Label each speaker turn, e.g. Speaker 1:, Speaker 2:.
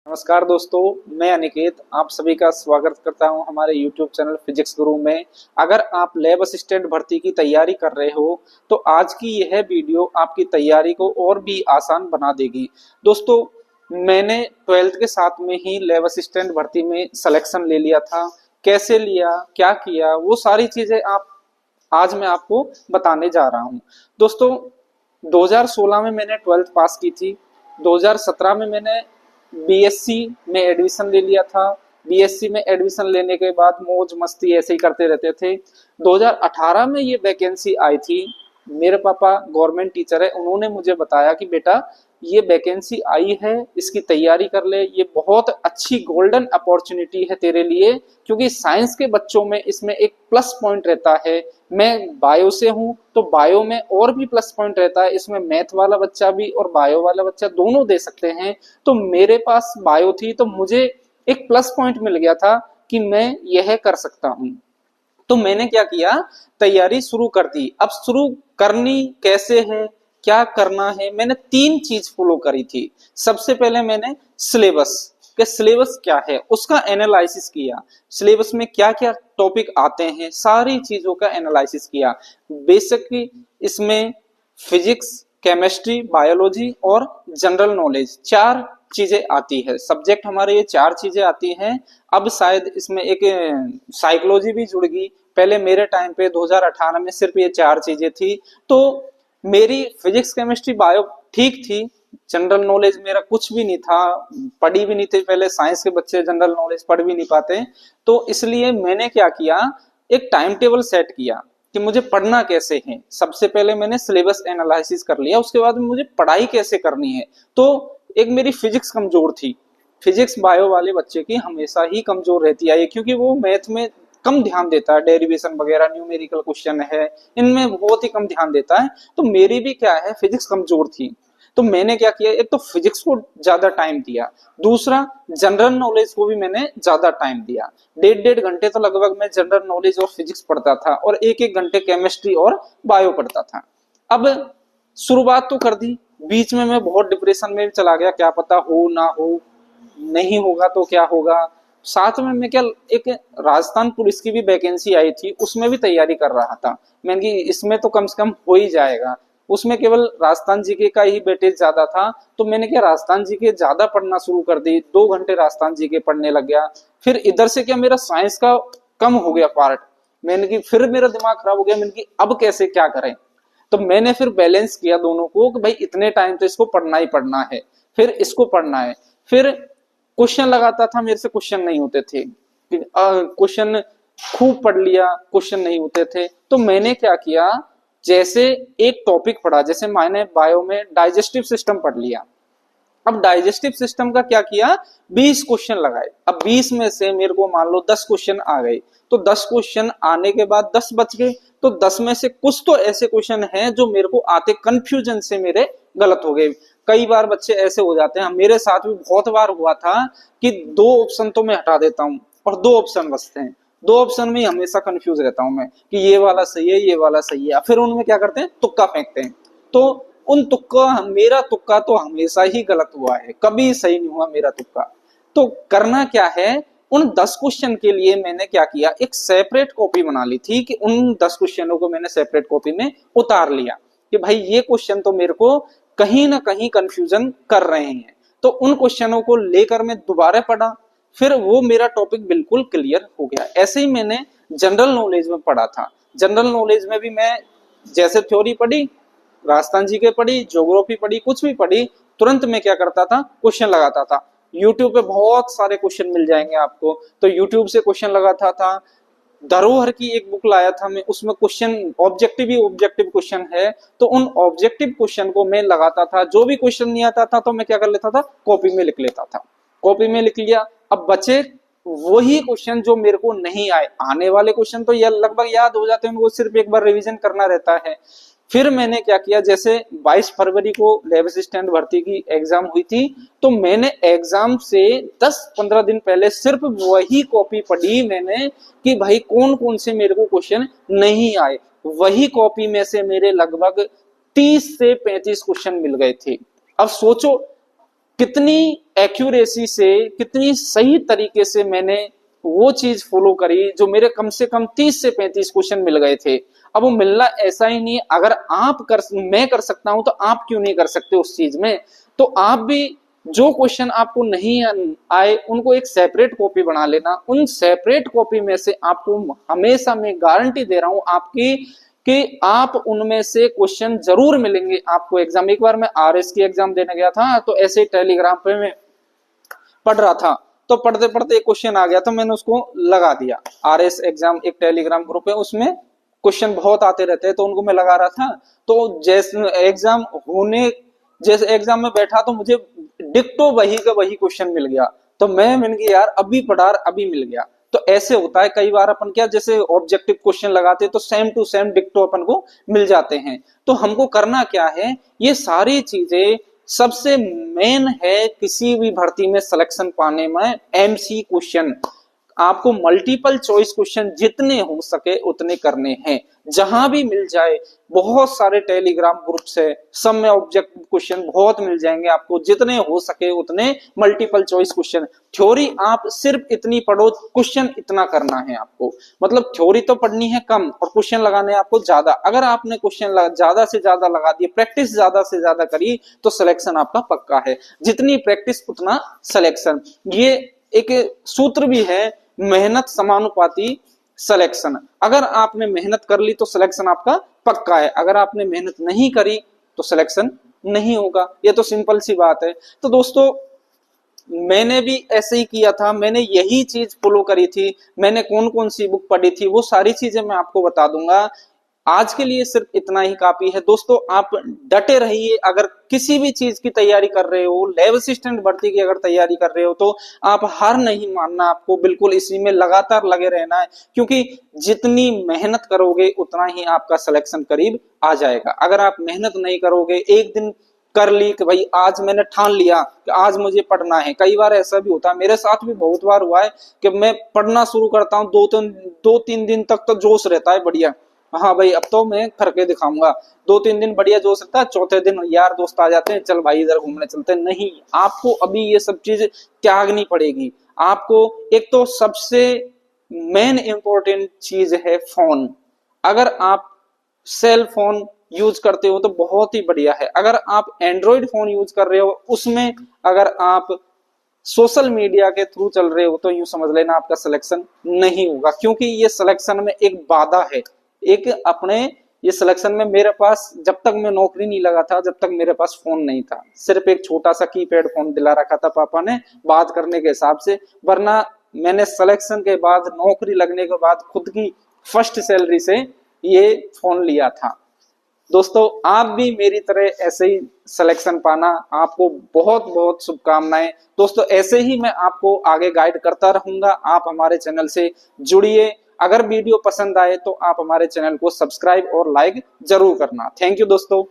Speaker 1: नमस्कार दोस्तों, मैं अनिकेत आप सभी का स्वागत करता हूं हमारे YouTube चैनल फिजिक्स गुरु में। अगर आप लैब असिस्टेंट भर्ती की तैयारी कर रहे हो तो आज की यह वीडियो आपकी तैयारी को और भी आसान बना देगी। दोस्तों, मैंने 12th के साथ में ही लैब असिस्टेंट भर्ती में सिलेक्शन ले लिया था। कैसे लिया, क्या किया, वो सारी चीजें आज मैं आपको बताने जा रहा हूँ। दोस्तों, 2016 में मैंने 12th पास की थी। 2017 में मैंने बीएससी में एडमिशन ले लिया था। बीएससी में एडमिशन लेने के बाद मौज मस्ती ऐसे ही करते रहते थे। 2018 में ये वैकेंसी आई थी। मेरे पापा गवर्नमेंट टीचर है, उन्होंने मुझे बताया कि बेटा ये वैकेंसी आई है, इसकी तैयारी कर ले, ये बहुत अच्छी गोल्डन अपॉर्चुनिटी है तेरे लिए, क्योंकि साइंस के बच्चों में इसमें एक प्लस पॉइंट रहता है। मैं बायो से हूं तो बायो में और भी प्लस पॉइंट रहता है, इसमें मैथ वाला बच्चा भी और बायो वाला बच्चा दोनों दे सकते हैं। तो मेरे पास बायो थी तो मुझे एक प्लस पॉइंट मिल गया था कि मैं यह कर सकता हूं। तो मैंने क्या किया, तैयारी शुरू कर दी। अब शुरू करनी कैसे है, क्या करना है, मैंने 3 चीज फॉलो करी थी। सबसे पहले मैंने सिलेबस के सिलेबस क्या है उसका एनालिसिस किया। सिलेबस में क्या क्या टॉपिक आते हैं सारी चीजों का एनालिसिस किया। बेसिकली इसमें फिजिक्स, केमिस्ट्री, बायोलॉजी और जनरल नॉलेज 4 चीजें आती है। सब्जेक्ट हमारे ये 4 चीजें आती हैं। अब शायद इसमें एक साइकोलॉजी भी जुड़ गई। पहले मेरे टाइम पे 2018 में सिर्फ ये 4 चीजें थी। तो मेरी फिजिक्स, केमिस्ट्री, बायो ठीक थी। जनरल नॉलेज मेरा कुछ भी नहीं था, पढ़ी भी नहीं थी। पहले साइंस के बच्चे जनरल नॉलेज पढ़ भी नहीं पाते। तो इसलिए मैंने क्या किया, एक टाइम टेबल सेट किया कि मुझे पढ़ना कैसे है। सबसे पहले मैंने सिलेबस एनालिसिस कर लिया, उसके बाद मुझे पढ़ाई कैसे करनी है। तो एक मेरी फिजिक्स कमजोर थी। फिजिक्स बायो वाले बच्चे की हमेशा ही कमजोर रहती है, क्योंकि वो मैथ में कम ध्यान देता है। डेरिवेशन वगैरह न्यूमेरिकल क्वेश्चन है, इनमें बहुत ही कम ध्यान देता है। तो मेरी भी क्या है, फिजिक्स कमजोर थी। तो मैंने क्या किया, एक तो फिजिक्स को ज्यादा टाइम दिया, दूसरा जनरल नॉलेज को भी मैंने ज्यादा टाइम दिया। 1.5 घंटे तो लगभग मैं जनरल नॉलेज और फिजिक्स पढ़ता था और 1-1 घंटे केमिस्ट्री और बायो पढ़ता था। अब शुरुआत तो कर दी, बीच में मैं बहुत डिप्रेशन में चला गया, क्या पता हो ना हो, नहीं होगा तो क्या होगा। साथ में मैं क्या, एक राजस्थान पुलिस की भी वैकेंसी आई थी, उसमें भी तैयारी कर रहा था। मैंने कि इसमें तो कम से कम हो ही जाएगा। उसमें केवल राजस्थान जीके का ही वेटेज ज्यादा था। तो मैंने क्या, राजस्थान जीके ज्यादा पढ़ना शुरू कर दी। 2 घंटे राजस्थान जीके पढ़ने लग गया। फिर इधर से क्या, मेरा साइंस का कम हो गया पार्ट। मैंने कि फिर मेरा दिमाग खराब हो गया। मैंने कि अब कैसे क्या करें। तो मैंने फिर बैलेंस किया दोनों को कि भाई इतने टाइम तो इसको पढ़ना ही पढ़ना है, फिर इसको पढ़ना है। फिर क्वेश्चन लगाता था, मेरे से क्वेश्चन नहीं होते थे। क्वेश्चन खूब पढ़ लिया, क्वेश्चन नहीं होते थे। तो मैंने क्या किया, जैसे एक टॉपिक पढ़ा, जैसे मैंने बायो में डाइजेस्टिव सिस्टम पढ़ लिया। अब डाइजेस्टिव सिस्टम का क्या किया, 20 क्वेश्चन लगाए। अब 20 में से मेरे को मान लो 10 क्वेश्चन आ गए। तो 10 क्वेश्चन आने के बाद 10 बच गए। तो 10 में से कुछ तो ऐसे क्वेश्चन हैं जो मेरे को आते कंफ्यूजन से मेरे गलत हो गए। कई बार बच्चे ऐसे हो जाते हैं, मेरे साथ भी बहुत बार हुआ था कि 2 ऑप्शन तो मैं हटा देता हूं और 2 ऑप्शन बचते हैं। 2 ऑप्शन में हमेशा कंफ्यूज रहता हूं मैं कि ये वाला सही है, ये वाला सही है। फिर उनमें क्या करते हैं, तुक्का फेंकते हैं। तो उन तुक्का, मेरा तुक्का तो हमेशा ही गलत हुआ है, कभी सही नहीं हुआ मेरा तुक्का। तो करना क्या है, उन 10 क्वेश्चन के लिए मैंने क्या किया, एक सेपरेट कॉपी बना ली थी कि उन 10 क्वेश्चनों को मैंने सेपरेट कॉपी में उतार लिया कि भाई ये क्वेश्चन तो मेरे को कहीं ना कहीं कंफ्यूजन कर रहे हैं। तो उन क्वेश्चनों को लेकर मैं दोबारा पढ़ा, फिर वो मेरा टॉपिक बिल्कुल क्लियर हो गया। ऐसे ही मैंने जनरल नॉलेज में पढ़ा था। जनरल नॉलेज में भी मैं जैसे थ्योरी पढ़ी, राजस्थान जी के पढ़ी, ज्योग्राफी पढ़ी, कुछ भी पढ़ी, तुरंत मैं क्या करता था, क्वेश्चन लगाता था। यूट्यूब पे बहुत सारे क्वेश्चन मिल जाएंगे आपको, तो यूट्यूब से क्वेश्चन लगाता था। धरोहर की एक बुक लाया था मैं, उसमें क्वेश्चन ऑब्जेक्टिव ही ऑब्जेक्टिव क्वेश्चन है। तो उन ऑब्जेक्टिव क्वेश्चन को मैं लगाता था। जो भी क्वेश्चन नहीं आता था तो मैं क्या कर लेता था, कॉपी में लिख लेता था। कॉपी में लिख लिया। अब बचे वही क्वेश्चन जो मेरे को नहीं आए। आने वाले क्वेश्चन तो यह लगभग याद हो जाते हैं, उनको सिर्फ एक बार रिवीजन करना रहता है। फिर मैंने क्या किया, जैसे 22 फरवरी को लैब असिस्टेंट भर्ती की एग्जाम हुई थी, तो मैंने एग्जाम से 10-15 दिन पहले सिर्फ वही कॉपी पढ़ी मैंने कि भाई कौन कौन से मेरे को क्वेश्चन नहीं आए। वही कॉपी में से मेरे लगभग 30 से 35 क्वेश्चन मिल गए थे। अब सोचो, कितनी एक्यूरेसी से, कितनी सही तरीके से मैंने वो चीज फॉलो करी जो मेरे कम से कम 30 से 35 क्वेश्चन मिल गए थे। अब वो मिलना ऐसा ही नहीं, अगर मैं कर सकता हूं तो आप क्यों नहीं कर सकते उस चीज में। तो आप भी जो क्वेश्चन आपको नहीं आए उनको एक सेपरेट कॉपी बना लेना। उन सेपरेट कॉपी में से आपको हमेशा मैं गारंटी दे रहा हूं आपकी कि आप उनमें से क्वेश्चन जरूर मिलेंगे आपको एग्जाम। एक बार मैं आरएस की एग्जाम देने गया था, तो ऐसे टेलीग्राम पे मैं पढ़ रहा था, तो पढ़ते पढ़ते एक क्वेश्चन आ गया तो मैंने उसको लगा दिया। आरएस एग्जाम एक टेलीग्राम ग्रुप है, उसमें क्वेश्चन बहुत आते रहते हैं, तो उनको मैं लगा रहा था। तो जैसे एग्जाम में बैठा तो मुझे डिक्टो वही का वही क्वेश्चन मिल गया। तो मैंने कहा यार अभी पढ़ा अभी मिल गया। तो ऐसे होता है कई बार, अपन क्या जैसे ऑब्जेक्टिव क्वेश्चन लगाते हैं तो सेम टू सेम डिक्टो अपन को मिल जाते हैं। तो हमको करना क्या है, ये सारी चीजें सबसे मेन है किसी भी भर्ती में सिलेक्शन पाने में। एमसी क्वेश्चन, आपको मल्टीपल चॉइस क्वेश्चन जितने हो सके उतने करने हैं, जहां भी मिल जाए। बहुत सारे टेलीग्राम ग्रुप्स है, सब में ऑब्जेक्टिव क्वेश्चन बहुत मिल जाएंगे आपको, जितने हो सके उतने मल्टीपल चॉइस क्वेश्चन। थ्योरी आप सिर्फ इतनी पढ़ो, क्वेश्चन इतना करना है आपको। मतलब थ्योरी तो पढ़नी है कम और क्वेश्चन लगाने हैं आपको ज्यादा। अगर आपने क्वेश्चन ज्यादा से ज्यादा लगा दिए, प्रैक्टिस ज्यादा से ज्यादा करी, तो सिलेक्शन आपका पक्का है। जितनी प्रैक्टिस उतना सिलेक्शन, ये एक सूत्र भी है, मेहनत समानुपाती सिलेक्शन। अगर आपने मेहनत कर ली तो सिलेक्शन आपका पक्का है, अगर आपने मेहनत नहीं करी तो सिलेक्शन नहीं होगा। ये तो सिंपल सी बात है। तो दोस्तों मैंने भी ऐसे ही किया था, मैंने यही चीज फॉलो करी थी। मैंने कौन कौन सी बुक पढ़ी थी वो सारी चीजें मैं आपको बता दूंगा। आज के लिए सिर्फ इतना ही काफी है दोस्तों। आप डटे रहिए, अगर किसी भी चीज की तैयारी कर रहे हो, लैब असिस्टेंट भर्ती की अगर तैयारी कर रहे हो, तो आप हार नहीं मानना, आपको बिल्कुल इसी में लगातार लगे रहना है। क्योंकि जितनी मेहनत करोगे उतना ही आपका सिलेक्शन करीब आ जाएगा। अगर आप मेहनत नहीं करोगे, एक दिन कर ली कि भाई आज मैंने ठान लिया कि आज मुझे पढ़ना है। कई बार ऐसा भी होता है, मेरे साथ भी बहुत बार हुआ है कि मैं पढ़ना शुरू करता हूँ, दो तीन दिन तक तो जोश रहता है बढ़िया, हाँ भाई अब तो मैं करके दिखाऊंगा। 2-3 दिन बढ़िया जोश रहता है, चौथे दिन यार दोस्त आ जाते हैं, चल भाई इधर घूमने चलते हैं। नहीं, आपको अभी ये सब चीज त्यागनी पड़ेगी। आपको एक तो सबसे मेन इंपॉर्टेंट चीज है फोन। अगर आप सेल फोन यूज करते हो तो बहुत ही बढ़िया है। अगर आप एंड्रॉइड फोन यूज कर रहे हो, उसमें अगर आप सोशल मीडिया के थ्रू चल रहे हो, तो यूं समझ लेना आपका सिलेक्शन नहीं होगा। क्योंकि ये सिलेक्शन में एक बाधा है, एक अपने ये सिलेक्शन में मेरे पास जब तक मैं नौकरी नहीं लगा था, जब तक मेरे पास फोन नहीं था, सिर्फ एक छोटा सा कीपैड फोन दिला रखा था पापा ने बात करने के हिसाब से। वरना मैंने सिलेक्शन के बाद, नौकरी लगने के बाद खुद की फर्स्ट सैलरी से ये फोन लिया था। दोस्तों आप भी मेरी तरह ऐसे ही सिलेक्शन पाना, आपको बहुत बहुत शुभकामनाएं। दोस्तों ऐसे ही मैं आपको आगे गाइड करता रहूंगा। आप हमारे चैनल से जुड़िए। अगर वीडियो पसंद आए तो आप हमारे चैनल को सब्सक्राइब और लाइक जरूर करना। थैंक यू दोस्तों।